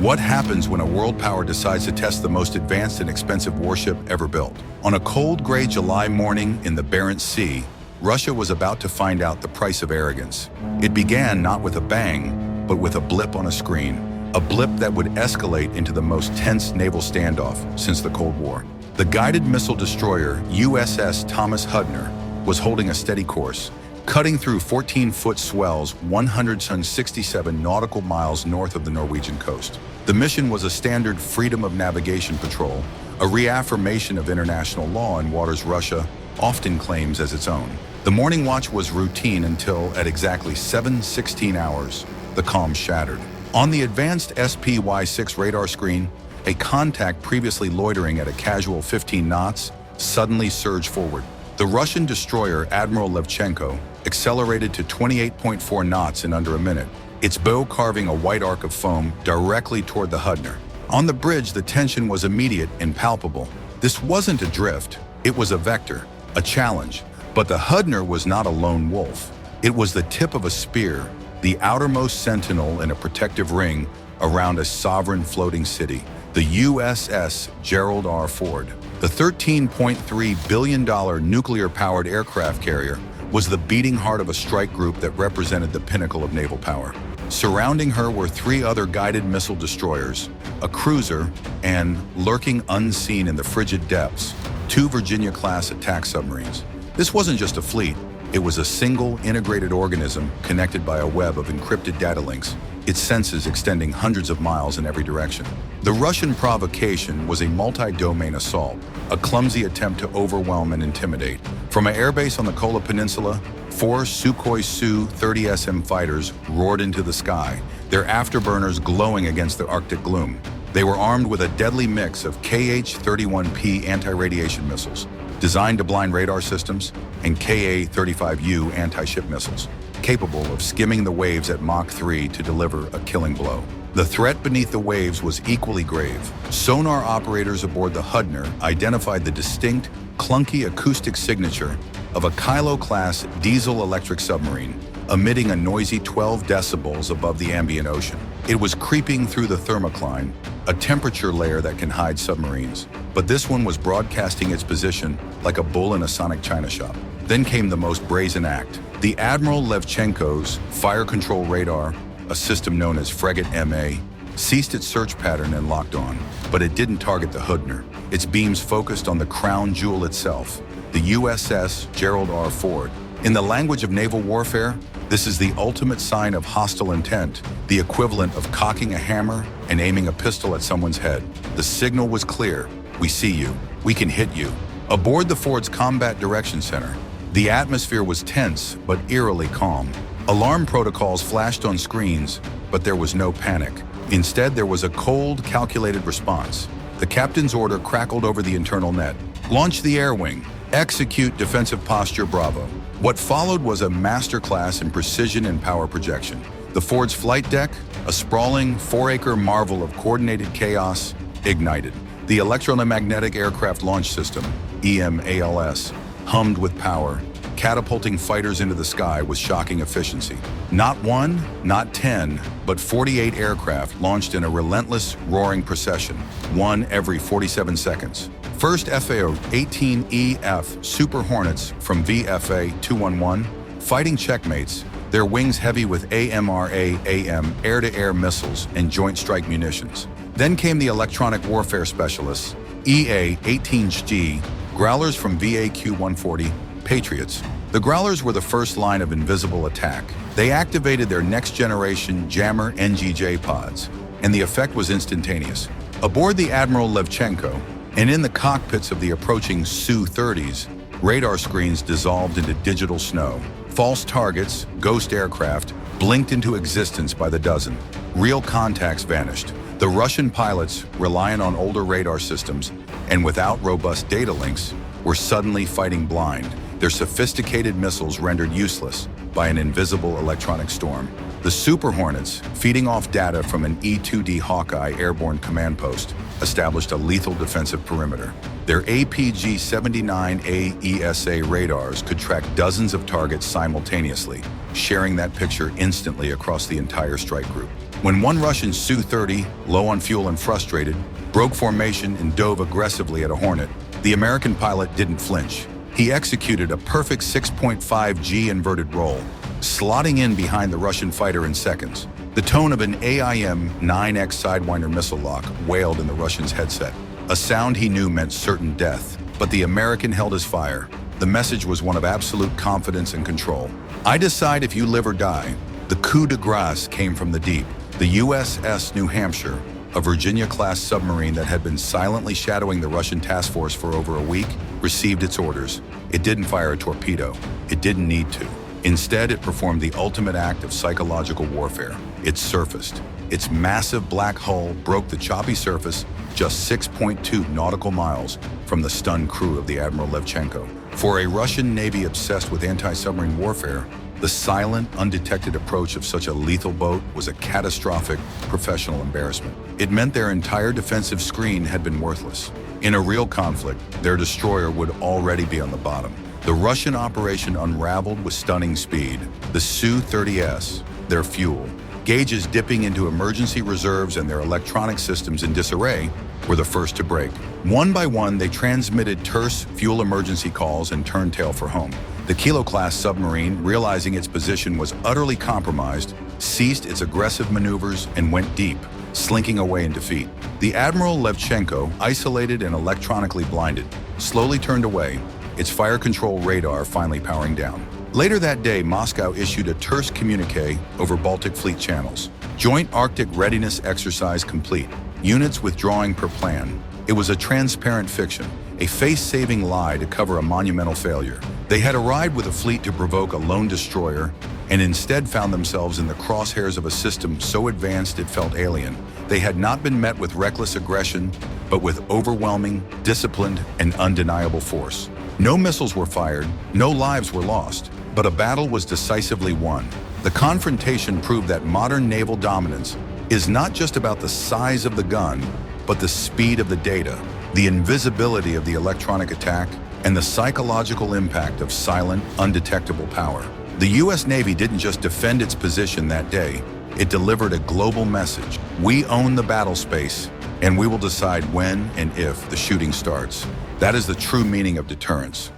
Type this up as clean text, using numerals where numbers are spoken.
What happens when a world power decides to test the most advanced and expensive warship ever built? On a cold, gray July morning in the Barents Sea, Russia was about to find out the price of arrogance. It began not with a bang, but with a blip on a screen. A blip that would escalate into the most tense naval standoff since the Cold War. The guided missile destroyer USS Thomas Hudner was holding a steady course, cutting through 14-foot swells 167 nautical miles north of the Norwegian coast. The mission was a standard freedom of navigation patrol, a reaffirmation of international law in waters Russia often claims as its own. The morning watch was routine until, at exactly 7:16 hours, the calm shattered. On the advanced SPY-6 radar screen, a contact previously loitering at a casual 15 knots suddenly surged forward. The Russian destroyer Admiral Levchenko accelerated to 28.4 knots in under a minute, its bow carving a white arc of foam directly toward the Hudner. On the bridge, the tension was immediate and palpable. This wasn't a drift, it was a vector, a challenge. But the Hudner was not a lone wolf. It was the tip of a spear, the outermost sentinel in a protective ring around a sovereign floating city, the USS Gerald R. Ford. The $13.3 billion nuclear-powered aircraft carrier was the beating heart of a strike group that represented the pinnacle of naval power. Surrounding her were 3 other guided missile destroyers, a cruiser, and, lurking unseen in the frigid depths, 2 Virginia-class attack submarines. This wasn't just a fleet, it was a single, integrated organism connected by a web of encrypted data links, its senses extending hundreds of miles in every direction. The Russian provocation was a multi-domain assault, a clumsy attempt to overwhelm and intimidate. From an airbase on the Kola Peninsula, 4 Sukhoi Su-30SM fighters roared into the sky, their afterburners glowing against the Arctic gloom. They were armed with a deadly mix of KH-31P anti-radiation missiles, designed to blind radar systems, and Ka-35U anti-ship missiles, capable of skimming the waves at Mach 3 to deliver a killing blow. The threat beneath the waves was equally grave. Sonar operators aboard the Hudner identified the distinct, clunky acoustic signature of a Kylo-class diesel-electric submarine, emitting a noisy 12 decibels above the ambient ocean. It was creeping through the thermocline, a temperature layer that can hide submarines. But this one was broadcasting its position like a bull in a sonic china shop. Then came the most brazen act. The Admiral Levchenko's fire control radar, a system known as Frigate MA, ceased its search pattern and locked on. But it didn't target the Hudner. Its beams focused on the crown jewel itself, the USS Gerald R. Ford. In the language of naval warfare, this is the ultimate sign of hostile intent, the equivalent of cocking a hammer and aiming a pistol at someone's head. The signal was clear. We see you. We can hit you. Aboard the Ford's Combat Direction Center, the atmosphere was tense but eerily calm. Alarm protocols flashed on screens, but there was no panic. Instead, there was a cold, calculated response. The captain's order crackled over the internal net. Launch the air wing. Execute defensive posture Bravo. What followed was a masterclass in precision and power projection. The Ford's flight deck, a sprawling 4-acre marvel of coordinated chaos, ignited. The electromagnetic aircraft launch system, EMALS, hummed with power, catapulting fighters into the sky with shocking efficiency. Not 1, not 10, but 48 aircraft launched in a relentless, roaring procession, one every 47 seconds. First FAO-18EF Super Hornets from VFA 211, fighting checkmates, their wings heavy with AMRA-AM air-to-air missiles and joint strike munitions. Then came the electronic warfare specialists, EA-18G, Growlers from VAQ-140, Patriots. The Growlers were the first line of invisible attack. They activated their next-generation jammer NGJ pods, and the effect was instantaneous. Aboard the Admiral Levchenko, and in the cockpits of the approaching Su-30s, radar screens dissolved into digital snow. False targets, ghost aircraft, blinked into existence by the dozen. Real contacts vanished. The Russian pilots, reliant on older radar systems and without robust data links, were suddenly fighting blind, their sophisticated missiles rendered useless by an invisible electronic storm. The Super Hornets, feeding off data from an E-2D Hawkeye airborne command post, established a lethal defensive perimeter. Their APG-79A ESA radars could track dozens of targets simultaneously, sharing that picture instantly across the entire strike group. When one Russian Su-30, low on fuel and frustrated, broke formation and dove aggressively at a Hornet, the American pilot didn't flinch. He executed a perfect 6.5G inverted roll, slotting in behind the Russian fighter in seconds. The tone of an AIM-9X Sidewinder missile lock wailed in the Russian's headset, a sound he knew meant certain death. But the American held his fire. The message was one of absolute confidence and control. I decide if you live or die. The coup de grace came from the deep. The USS New Hampshire, a Virginia-class submarine that had been silently shadowing the Russian task force for over a week, received its orders. It didn't fire a torpedo. It didn't need to. Instead, it performed the ultimate act of psychological warfare. It surfaced. Its massive black hull broke the choppy surface just 6.2 nautical miles from the stunned crew of the Admiral Levchenko. For a Russian Navy obsessed with anti-submarine warfare, the silent, undetected approach of such a lethal boat was a catastrophic professional embarrassment. It meant their entire defensive screen had been worthless. In a real conflict, their destroyer would already be on the bottom. The Russian operation unraveled with stunning speed. The Su-30S, their fuel, gauges dipping into emergency reserves and their electronic systems in disarray, were the first to break. One by one, they transmitted terse fuel emergency calls and turned tail for home. The Kilo-class submarine, realizing its position was utterly compromised, ceased its aggressive maneuvers and went deep, slinking away in defeat. The Admiral Levchenko, isolated and electronically blinded, slowly turned away, its fire control radar finally powering down. Later that day, Moscow issued a terse communique over Baltic Fleet channels. Joint Arctic readiness exercise complete. Units withdrawing per plan. It was a transparent fiction, a face-saving lie to cover a monumental failure. They had arrived with a fleet to provoke a lone destroyer and instead found themselves in the crosshairs of a system so advanced it felt alien. They had not been met with reckless aggression, but with overwhelming, disciplined, and undeniable force. No missiles were fired, no lives were lost, but a battle was decisively won. The confrontation proved that modern naval dominance is not just about the size of the gun, but the speed of the data, the invisibility of the electronic attack, and the psychological impact of silent, undetectable power. The U.S. Navy didn't just defend its position that day, it delivered a global message. We own the battle space, and we will decide when and if the shooting starts. That is the true meaning of deterrence.